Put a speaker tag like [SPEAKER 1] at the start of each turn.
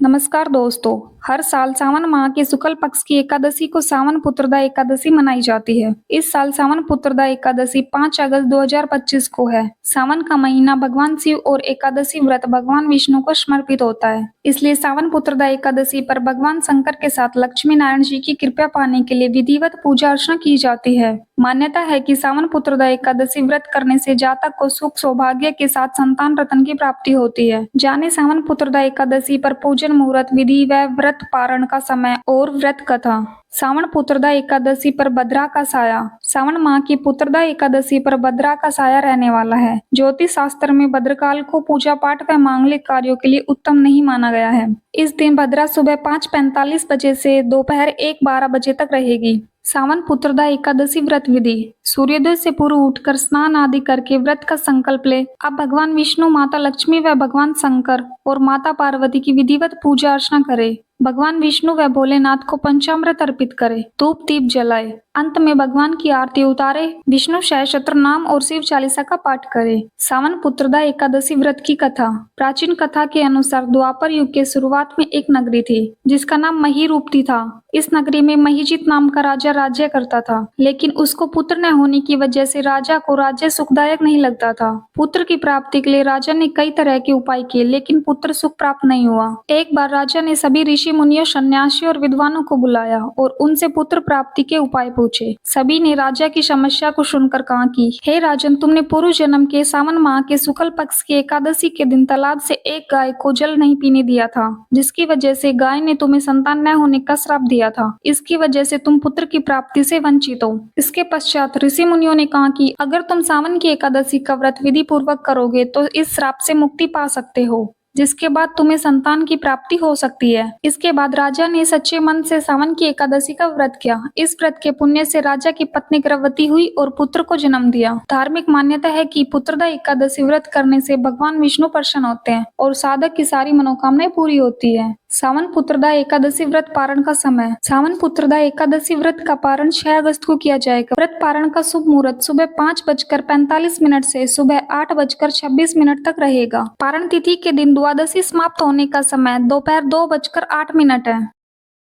[SPEAKER 1] नमस्कार दोस्तों। हर साल सावन माह के शुक्ल पक्ष की एकादशी को सावन पुत्रदा एकादशी मनाई जाती है। इस साल सावन पुत्रदा एकादशी 5 अगस्त 2025 को है। सावन का महीना भगवान शिव और एकादशी व्रत भगवान विष्णु को समर्पित होता है। इसलिए सावन पुत्रदा एकादशी पर भगवान शंकर के साथ लक्ष्मी नारायण जी की कृपा पाने के लिए विधिवत पूजा अर्चना की जाती है। मान्यता है कि सावन पुत्रदा एकादशी व्रत करने से जातक को सुख सौभाग्य के साथ संतान रत्न की प्राप्ति होती है। जाने सावन पुत्रदा एकादशी पर पूजन मुहूर्त विधि व व्रत पारण का समय और व्रत कथा। सावन पुत्रदा एकादशी पर भद्रा का साया। सावन माह की पुत्रदा एकादशी पर भद्रा का साया रहने वाला है। ज्योतिष शास्त्र में भद्रकाल को पूजा पाठ व मांगलिक कार्यों के लिए उत्तम नहीं माना गया है। इस दिन भद्रा सुबह 5:45 बजे से दोपहर 1:12 बजे तक रहेगी। सावन पुत्रदा एकादशी व्रत विधि। सूर्योदय से पूर्व उठकर स्नान आदि करके व्रत का संकल्प ले। अब भगवान विष्णु, माता लक्ष्मी व भगवान शंकर और माता पार्वती की विधिवत पूजा अर्चना करे। भगवान विष्णु व भोलेनाथ को पंचामृत अर्पित करे, धूप दीप जलाए। अंत में भगवान की आरती उतारे, विष्णु सहस्त्र नाम और शिव चालीसा का पाठ करे। सावन पुत्रदा एकादशी व्रत की कथा। प्राचीन कथा के अनुसार द्वापर युग के शुरुआत में एक नगरी थी जिसका नाम महीरूपती था। इस नगरी में महीजित नाम का राजा राज्य करता था, लेकिन उसको पुत्र न होने की वजह से राजा को राज्य सुखदायक नहीं लगता था। पुत्र की प्राप्ति के लिए राजा ने कई तरह के उपाय किए, लेकिन पुत्र सुख प्राप्त नहीं हुआ। एक बार राजा ने सभी ऋषि मुनियों, सन्यासियों और विद्वानों को बुलाया और उनसे पुत्र प्राप्ति के उपाय पूछे। सभी ने राजा की समस्या को सुनकर कहा कि हे राजन, तुमने पूर्व जन्म के सावन माह के शुक्ल पक्ष की एकादशी के दिन तालाब से एक गाय को जल नहीं पीने दिया था, जिसकी वजह से गाय ने तुम्हें संतान न होने का श्राप दिया था। इसकी वजह से तुम पुत्र की प्राप्ति से वंचित हो। इसके पश्चात ऋषि मुनियों ने कहा कि अगर तुम सावन की एकादशी का व्रत विधि पूर्वक करोगे तो इस श्राप से मुक्ति पा सकते हो, जिसके बाद तुम्हें संतान की प्राप्ति हो सकती है। इसके बाद राजा ने सच्चे मन से सावन की एकादशी का व्रत किया। इस व्रत के पुण्य से राजा की पत्नी गर्भवती हुई और पुत्र को जन्म दिया। धार्मिक मान्यता है कि पुत्रदा एकादशी व्रत करने से भगवान विष्णु प्रसन्न होते हैं और साधक की सारी मनोकामनाएं पूरी होती है। सावन पुत्रदा एकादशी व्रत पारण का समय। सावन पुत्रदा एकादशी व्रत का पारण 6 अगस्त को किया जाएगा। व्रत पारण का शुभ मुहूर्त सुबह 5:45 से सुबह 8:26 तक रहेगा। पारण तिथि के दिन द्वादशी समाप्त होने का समय दोपहर 2:08 है।